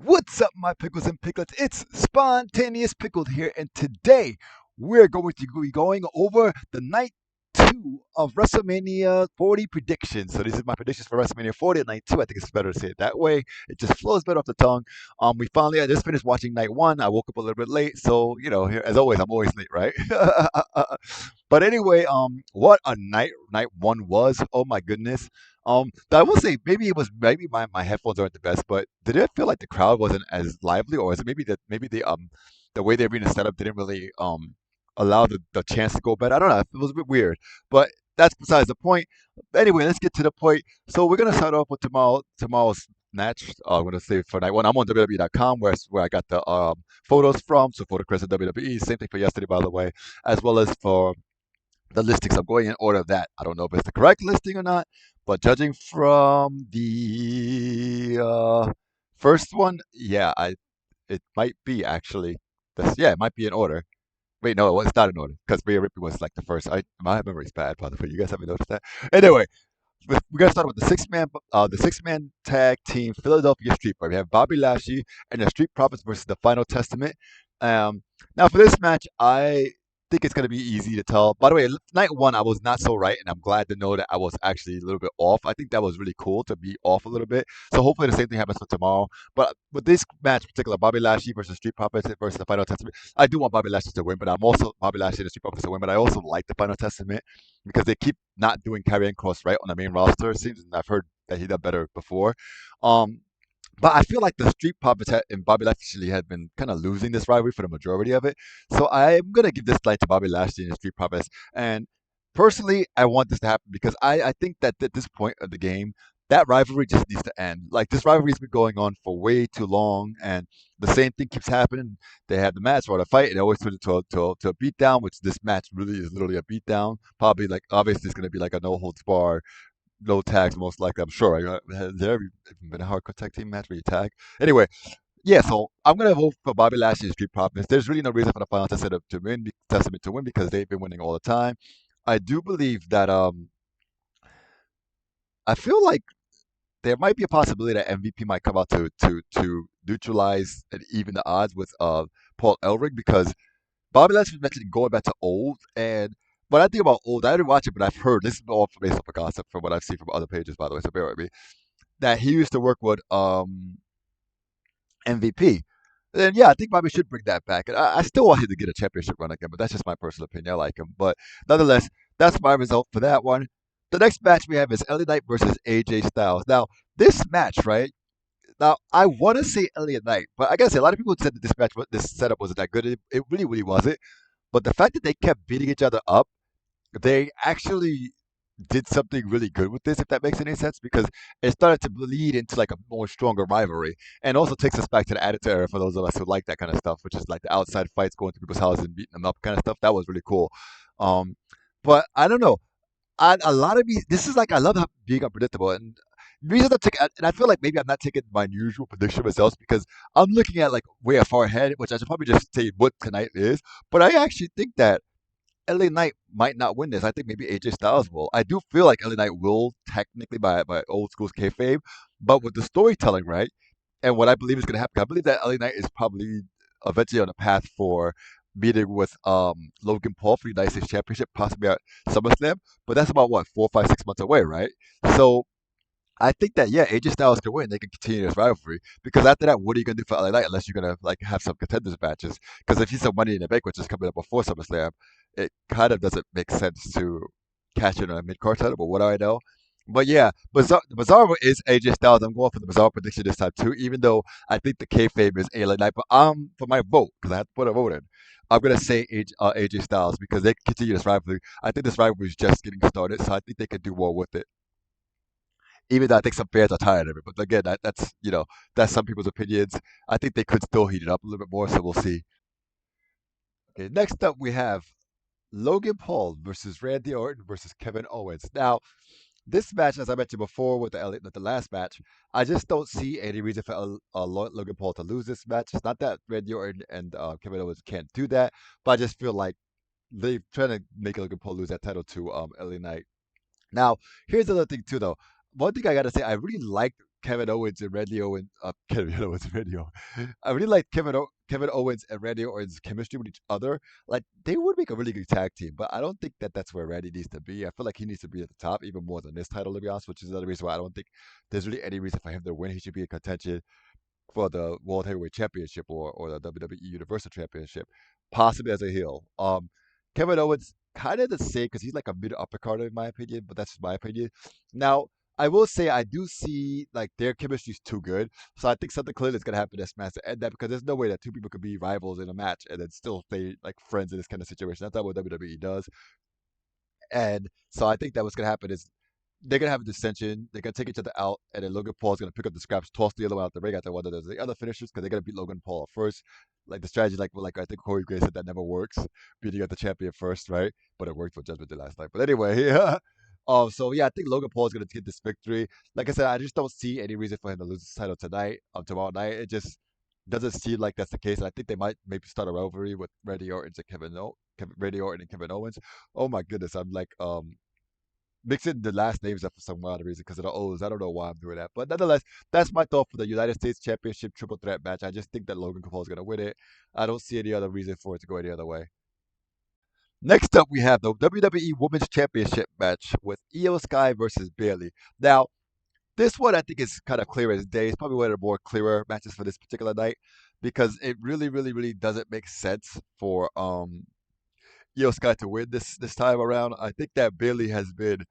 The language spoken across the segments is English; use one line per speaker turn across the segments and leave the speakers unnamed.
What's up, my pickles and picklets? It's Spontaneous Pickled here, and today we're going to be going over the night two of WrestleMania 40 predictions. So, this is my predictions for WrestleMania 40 at night two. I think it's better to say it that way. It just flows better off the tongue. I just finished watching night one. I woke up a little bit late, so here as always, I'm always late, right? But anyway, what a night one was. Oh my goodness. I will say maybe my headphones aren't the best, but did it feel like the crowd wasn't as lively, or is it maybe the way the arena set up didn't really allow the chance to go better? I don't know. It was a bit weird, but that's besides the point. Anyway, let's get to the point. So we're gonna start off with tomorrow's match. I'm gonna say for night one. I'm on WWE.com where I got the photos from. So for the Chris of WWE, same thing for yesterday, by the way, as well as for the listings. I'm going in order of that. I don't know if it's the correct listing or not, but judging from the first one, yeah, I it might be actually. Yeah, it might be in order. Wait, no, it's not in order because Rhea Ripley was like the first. My memory's bad, by the way. You guys haven't noticed that. Anyway, we're gonna start with the six man tag team Philadelphia Street Fight. We have Bobby Lashley and the Street Profits versus the Final Testament. Um, Now for this match, I think it's gonna be easy to tell. By the way, night one I was not so right, and I'm glad to know that I was actually a little bit off. I think that was really cool to be off a little bit. So hopefully the same thing happens for tomorrow. But with this match in particular, Bobby Lashley versus Street Profits versus the Final Testament, I do want Bobby Lashley to win, but I'm also Bobby Lashley and the Street Profits to win. But I also like the Final Testament because they keep not doing Karrion Cross right on the main roster. It seems, and I've heard that he done better before. Um, but I feel like the Street Profits and Bobby Lashley had been kind of losing this rivalry for the majority of it. So I'm gonna give this light to Bobby Lashley and the Street Profits. And personally, I want this to happen because I think that at this point of the game, that rivalry just needs to end. Like this rivalry's been going on for way too long, and the same thing keeps happening. They have the match or the fight, and it always turns to a beatdown, which this match really is literally a beatdown. Probably like obviously it's gonna be like a no holds bar, no tags most likely. I'm sure. Has there ever been a hardcore tag team match where you tag? Anyway, yeah. So I'm gonna vote for Bobby Lashley and Street Profits. There's really no reason for the Final Testament to win because they've been winning all the time. I do believe that I feel like there might be a possibility that MVP might come out to neutralize and even the odds with Paul Elric because Bobby Lashley was mentioned going back to old, and when I think about old, I didn't watch it, but I've heard this is all based off of gossip from what I've seen from other pages, by the way. So bear with me. That he used to work with MVP. Then yeah, I think Bobby should bring that back, and I still want him to get a championship run again, but that's just my personal opinion. I like him, but nonetheless, that's my result for that one. The next match we have is LA Knight versus AJ Styles. Now, this match, right? Now, I want to say Elliot Knight, but I gotta say, a lot of people said that this setup wasn't that good. It really, really wasn't. But the fact that they kept beating each other up, they actually did something really good with this, if that makes any sense, because it started to bleed into like a more stronger rivalry, and also takes us back to the Attitude Era for those of us who like that kind of stuff, which is like the outside fights, going to people's houses and beating them up kind of stuff. That was really cool. Um, but I don't know. A lot of me, this is like I love how being unpredictable, and the reason I'm taking, and I feel like maybe I'm not taking my usual prediction results because I'm looking at like way far ahead, which I should probably just say what tonight is. But I actually think that LA Knight might not win this. I think maybe AJ Styles will. I do feel like LA Knight will technically by old school's kayfabe, but with the storytelling right, and what I believe is going to happen, I believe that LA Knight is probably eventually on a path for meeting with Logan Paul for the United States Championship, possibly at SummerSlam. But that's about what 4, 5, 6 months away, right? So I think that yeah, AJ Styles can win. They can continue this rivalry because after that, what are you gonna do for LA Knight unless you're gonna like have some contenders matches? Because if he's some Money in the Bank, which is coming up before SummerSlam, it kind of doesn't make sense to catch it on a mid card title. But what do I know? But yeah, Bizarro is AJ Styles. I'm going for the Bizarro prediction this time too, even though I think the kayfabe is LA Knight. But for my vote because I have to put a vote in. I'm gonna say AJ Styles because they can continue this rivalry. I think this rivalry is just getting started, so I think they can do more with it even though I think some fans are tired of it. But again, that's some people's opinions. I think they could still heat it up a little bit more, so we'll see. Okay, next up we have Logan Paul versus Randy Orton versus Kevin Owens. Now, this match, as I mentioned before with the last match, I just don't see any reason for Logan Paul to lose this match. It's not that Randy Orton and Kevin Owens can't do that, but I just feel like they're trying to make Logan Paul lose that title to LA Knight. Now, here's the other thing too, though. One thing I gotta say, I really liked. Kevin Owens and Randy Owens. Kevin Owens and Randy Owens. I really like Kevin Owens and Randy Owens' chemistry with each other. Like they would make a really good tag team, but I don't think that that's where Randy needs to be. I feel like he needs to be at the top even more than this title, to be honest. Which is another reason why I don't think there's really any reason for him to win. He should be in contention for the World Heavyweight Championship or the WWE Universal Championship, possibly as a heel. Kevin Owens kind of the same because he's like a mid uppercarder in my opinion, but that's just my opinion. Now, I will say I do see like their chemistry is too good, so I think something clearly is gonna happen this match to end that because there's no way that two people could be rivals in a match and then still stay like friends in this kind of situation. That's not what WWE does. And so I think that what's gonna happen is they're gonna have a dissension. They're gonna take each other out, and then Logan Paul's gonna pick up the scraps, toss the other one out the ring after one of the other finishers because they're gonna beat Logan Paul first. Like the strategy, like I think Corey Graves said, that never works. Beating up the champion first, right? But it worked for Judgment Day last night. But anyway, yeah. So yeah, I think Logan Paul is gonna get this victory. Like I said, I just don't see any reason for him to lose his title tonight, tomorrow night. It just doesn't seem like that's the case. And I think they might maybe start a rivalry with Randy Orton and Kevin Owens. Oh my goodness, I'm like mixing the last names up for some odd reason because of the O's. I don't know why I'm doing that. But nonetheless, that's my thought for the United States Championship Triple Threat match. I just think that Logan Paul is going to win it. I don't see any other reason for it to go any other way. Next up, we have the WWE Women's Championship match with Io Sky versus Bayley. Now, this one I think is kind of clear as day. It's probably one of the more clearer matches for this particular night because it really, really, really doesn't make sense for Io Sky to win this time around. I think that Bayley has been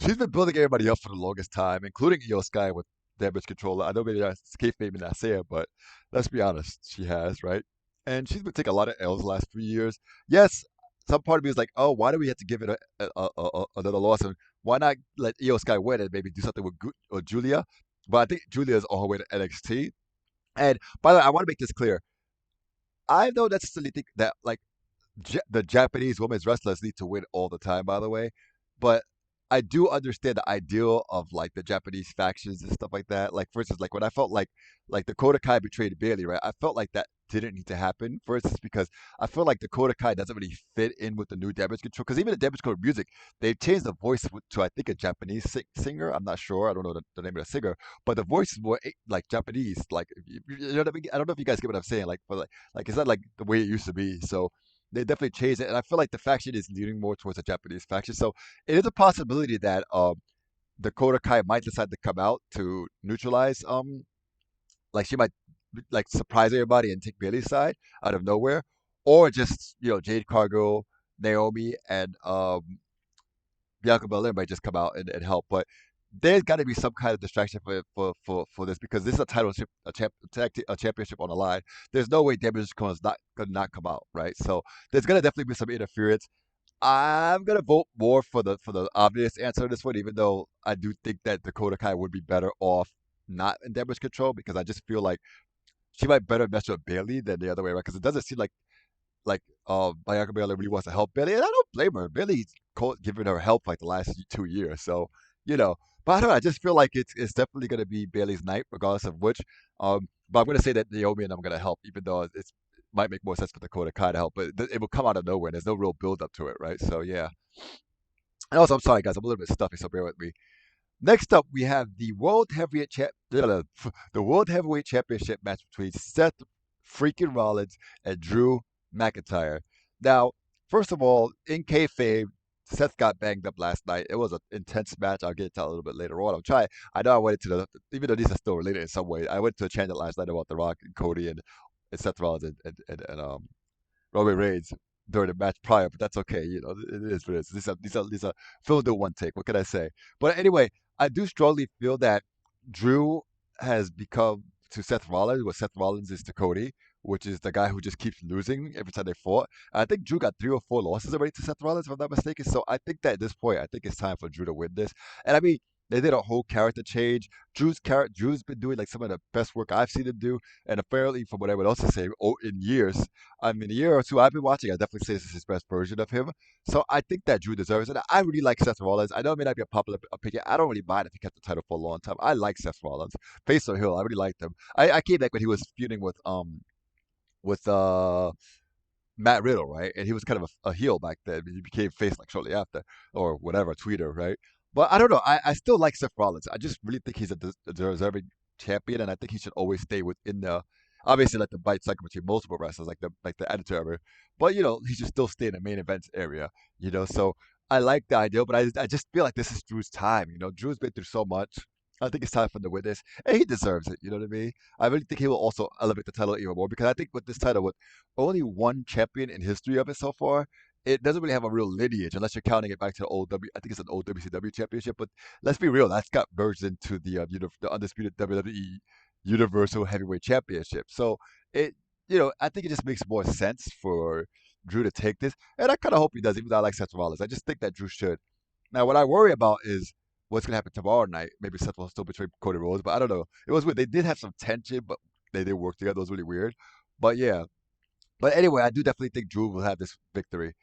she's been building everybody up for the longest time, including Io Sky with damage control. I know maybe that's kayfabe and I say it, but let's be honest, she has, right? And she's been taking a lot of L's the last 3 years. Yes, some part of me is like, oh, why do we have to give it another loss? And why not let Io Sky win and maybe do something with Julia? But I think Julia is on her way to NXT. And by the way, I want to make this clear. I don't necessarily think that like the Japanese women's wrestlers need to win all the time, by the way. But I do understand the ideal of like the Japanese factions and stuff like that. Like for instance, like when I felt like Dakota Kai betrayed Bailey, right? I felt like that didn't need to happen. For instance, because I feel like Dakota Kai doesn't really fit in with the new damage control. Because even the damage control music, they've changed the voice to I think a Japanese singer. I'm not sure. I don't know the name of the singer, but the voice is more like Japanese. Like you know what I mean? I don't know if you guys get what I'm saying. Like, but like it's not like the way it used to be. So they definitely changed it, and I feel like the faction is leaning more towards a Japanese faction. So it is a possibility that Dakota Kai might decide to come out to neutralize like she might like surprise everybody and take Bailey's side out of nowhere, or just Jade Cargill, Naomi, and Bianca Belair might just come out and help. But there's got to be some kind of distraction for this because this is a title a championship on the line. There's no way Damage Control is not gonna not come out, right? So there's gonna definitely be some interference. I'm gonna vote more for the obvious answer to this one, even though I do think that Dakota Kai would be better off not in Damage Control because I just feel like she might better mesh with Bailey than the other way around because it doesn't seem like Bianca Belair really wants to help Bailey, and I don't blame her. Bailey's giving her help like the last 2 years, so you know. But I don't know. I just feel like it's definitely going to be Bailey's night, regardless of which. But I'm going to say that Naomi and I'm going to help, even though it might make more sense for Dakota Kai to help, but it will come out of nowhere. And there's no real build up to it, right? So yeah. And also, I'm sorry guys, I'm a little bit stuffy, so bear with me. Next up, we have the World Heavyweight Championship match between Seth freaking Rollins and Drew McIntyre. Now, first of all, in kayfabe, Seth got banged up last night. It was an intense match. I'll get into that a little bit later on. I'm trying. I know I went into even though these are still related in some way. I went to a channel last night about The Rock and Cody and Seth Rollins and Roman Reigns during the match prior, but that's okay. It is what it is. These are filmed in one take. What can I say? But anyway, I do strongly feel that Drew has become to Seth Rollins what Seth Rollins is to Cody, which is the guy who just keeps losing every time they fought. I think Drew got 3 or 4 losses already to Seth Rollins, if I'm not mistaken. So I think that at this point, I think it's time for Drew to win this. And I mean, they did a whole character change. Drew's been doing like some of the best work I've seen him do, and apparently, from what everyone else is saying, in years, I mean, a year or two I've been watching, I definitely say this is his best version of him. So I think that Drew deserves it. I really like Seth Rollins. I know it may not be a popular opinion. I don't really mind if he kept the title for a long time. I like Seth Rollins. Face or Hill, I really liked him. I came back when he was feuding with Matt Riddle, right? And he was kind of a heel back then. He became face like shortly after, or whatever, tweeter, right? But I don't know. I still like Seth Rollins. I just really think he's a deserving champion, and I think he should always stay within the obviously like the bite cycle between multiple wrestlers, like the editor ever. But he should still stay in the main events area. So I like the idea, but I just feel like this is Drew's time. Drew's been through so much. I think it's time for him to win this, and he deserves it. You know what I mean? I really think he will also elevate the title even more because I think with this title, with only one champion in history of it so far, it doesn't really have a real lineage unless you're counting it back to the old I think it's an old WCW championship. But let's be real, that's got merged into the undisputed WWE Universal Heavyweight Championship. So it, I think it just makes more sense for Drew to take this, and I kind of hope he does, even though I like Seth Rollins. I just think that Drew should. Now, what I worry about is what's gonna happen tomorrow night. Maybe Seth will still betray Cody Rhodes, but I don't know. It was weird. They did have some tension, but they did work together. It was really weird. But yeah. But anyway, I do definitely think Drew will have this victory.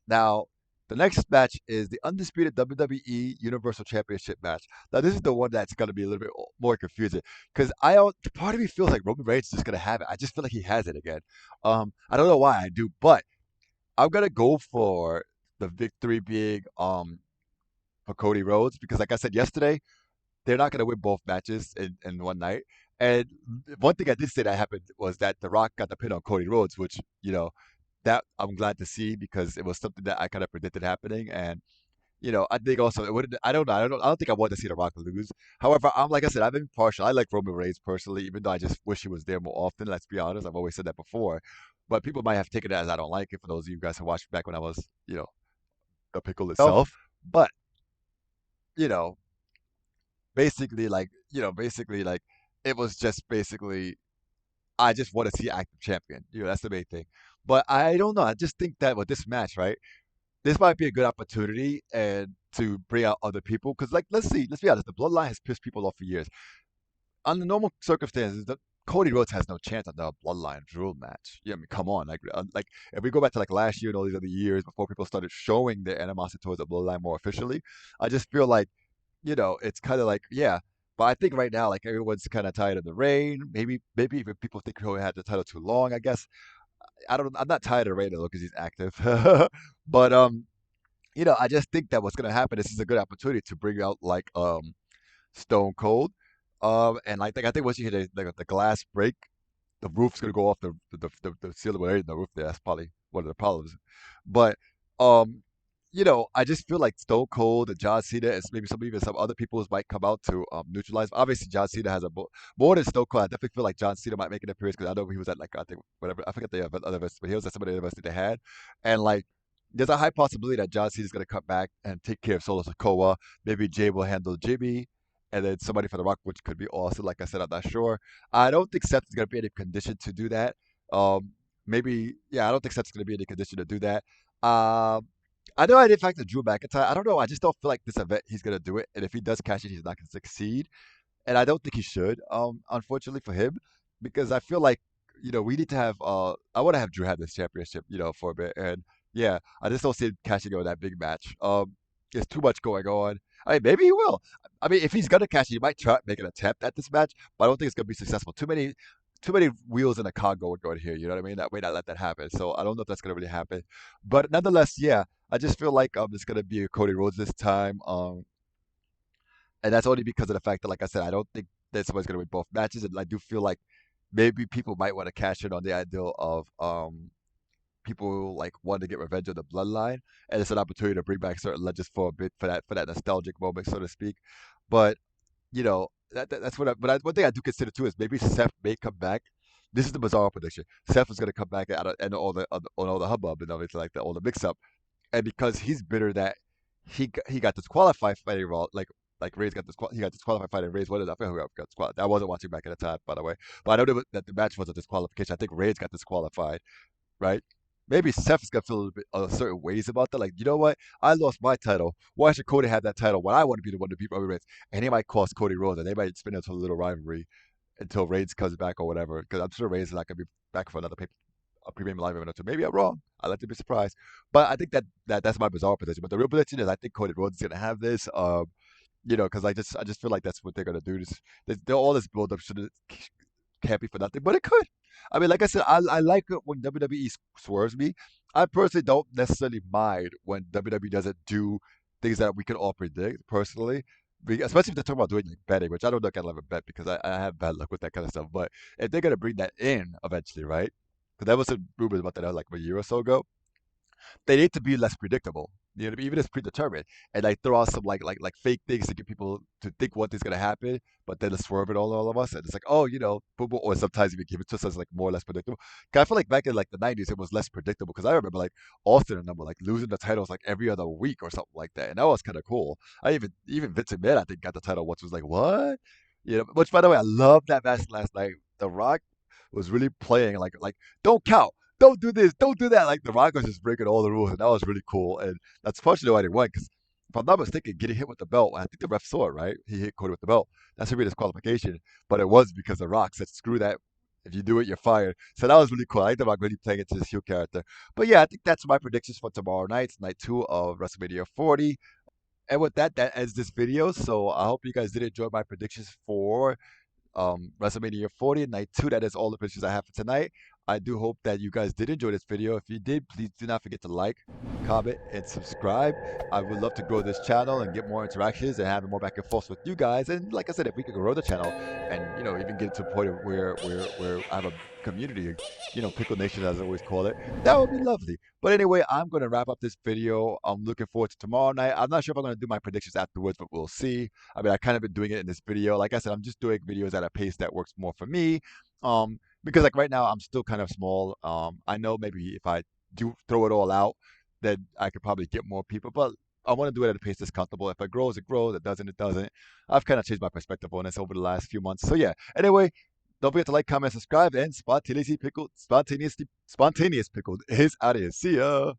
Now, the next match is the undisputed WWE Universal Championship match. Now, this is the one that's going to be a little bit more confusing because part of me feels like Roman Reigns is just going to have it. I just feel like he has it again. I don't know why I do, but I'm going to go for the victory being for Cody Rhodes because, like I said yesterday, they're not going to win both matches in one night. And one thing I did say that happened was that The Rock got the pin on Cody Rhodes, which that I'm glad to see because it was something that I kind of predicted happening. And I think also it wouldn't. I don't think I want to see The Rock lose. However, I'm like I said, I'm impartial. I like Roman Reigns personally, even though I just wish he was there more often. Let's be honest. I've always said that before, but people might have taken it as I don't like it. For those of you guys who watched back when I was, the pickle itself. But you know, basically like it was just basically I just want to see active champion. That's the main thing. But I don't know. I just think that with this match, right? This might be a good opportunity and to bring out other people because like let's be honest, the bloodline has pissed people off for years. Under normal circumstances, Cody Rhodes has no chance at the bloodline drill match. Yeah, I mean, come on, like if we go back to like last year and all these other years before people started showing their animosity towards the bloodline more officially, I just feel like it's kind of like yeah. But I think right now, like everyone's kind of tired of the reign. Maybe even people think he had the title too long. I guess I don't. I'm not tired of Reign though because he's active. But I just think that what's gonna happen. This is a good opportunity to bring out like Stone Cold, and I think once you hit the glass break, the roof's gonna go off the ceiling with the roof there. That's probably one of the problems. But um, I just feel like Stone Cold and John Cena and maybe even some other people might come out to neutralize. Obviously, John Cena has more than Stone Cold. I definitely feel like John Cena might make an appearance because I know he was at like I think whatever I forget the other events, but he was at some of the events that they had, and like. There's a high possibility that John Cena's going to come back and take care of Solo Sikoa. Maybe Jay will handle Jimmy, and then somebody for The Rock, which could be awesome. Like I said, I'm not sure. I don't think Seth is going to be in a condition to do that. Maybe, yeah, I don't think Seth's going to be in a condition to do that. Um, I know I did factor Drew McIntyre. I don't know. I just don't feel like this event he's going to do it. And if he does cash it, he's not going to succeed. And I don't think he should, unfortunately for him, because I feel like we need to have. I want to have Drew have this championship, for a bit, and yeah, I just don't see him cashing in with that big match. There's too much going on. I mean, maybe he will. I mean, if he's gonna cash it, he might try to make an attempt at this match, but I don't think it's gonna be successful. Too many wheels in a car going here. You know what I mean? That way, not let that happen. So I don't know if that's gonna really happen, but nonetheless, yeah, I just feel like it's gonna be Cody Rhodes this time. And that's only because of the fact that, like I said, I don't think that somebody's going to win both matches, and I do feel like maybe people might want to cash in on the idea of people like wanting to get revenge on the bloodline, and it's an opportunity to bring back certain legends for a bit for that nostalgic moment, so to speak. But that's what. One thing I do consider too is maybe Seth may come back. This is the bizarre prediction. Seth is going to come back and all the hubbub and everything like that, all the mix up, and because he's bitter that he got disqualified fighting Raw, like Ray's he got disqualified fighting Ray's. What is I forget who got disqualified. I wasn't watching back at the time, by the way, but I know that the match was a disqualification. I think Ray's got disqualified, right? Maybe Seth is gonna feel a little bit certain ways about that. Like, you know what? I lost my title. Why should Cody have that title when I want to be the one to beat Roman Reigns? And he might cost Cody Rhodes, and they might spin into a little rivalry until Reigns comes back or whatever. Because I'm sure Reigns is not gonna be back for another a premium live event. So maybe I'm wrong. I like to be surprised, but I think that's my bizarre position. But the real position is I think Cody Rhodes is gonna have this. Because I just feel like that's what they're gonna do. All this build up should can't be for nothing, but it could. I mean, like I said, I like it when WWE swerves me. I personally don't necessarily mind when WWE doesn't do. things that we could all predict personally. Especially if they're talking about doing like betting, which I don't know if I'll ever bet because I have bad luck with that kind of stuff. But if they're gonna bring that in eventually, right? Because there was some rumors about that like a year or so ago. They need to be less predictable. You know, even if it's predetermined, and like throw out some like fake things to get people to think what is gonna happen, but then to swerve it all of us, and it's like, oh, boom, boom, or sometimes even give it to us as like more or less predictable. 'Cause I feel like back in like the '90s, it was less predictable because I remember like Austin and number like losing the titles like every other week or something like that, and that was kind of cool. I even Vince McMahon I think got the title once, was like what, Which by the way, I love that match last night. The Rock was really playing like don't count, don't do this, don't do that. Like the Rock was just breaking all the rules, and that was really cool. And that's partially why they won. Because if I'm not mistaken, getting hit with the belt, I think the ref saw it, right? He hit Cody with the belt. That's a real disqualification. But it was because the Rock said, "Screw that. If you do it, you're fired." So that was really cool. I like the Rock really playing into his heel character. But yeah, I think that's my predictions for tomorrow night, night two of WrestleMania 40. And with that, that ends this video. So I hope you guys did enjoy my predictions for WrestleMania 40 night 2. That is all the pictures I have for tonight. I do hope that you guys did enjoy this video. If you did, please do not forget to like, comment, and subscribe. I would love to grow this channel and get more interactions and have more back and forth with you guys. And like I said, if we could grow the channel and even get to a point of where I have a community, Pickle Nation as I always call it, that would be lovely. But anyway, I'm going to wrap up this video. I'm looking forward to tomorrow night. I'm not sure if I'm going to do my predictions afterwards, but we'll see. I mean, I kind of been doing it in this video. Like I said, I'm just doing videos at a pace that works more for me. Because like right now, I'm still kind of small. I know maybe if I do throw it all out, then I could probably get more people. But I want to do it at a pace that's comfortable. If it grows, it grows. If it doesn't, it doesn't. I've kind of changed my perspective on this over the last few months. So yeah. Anyway, don't forget to like, comment, subscribe, and spontaneously pickled is out of here. See ya.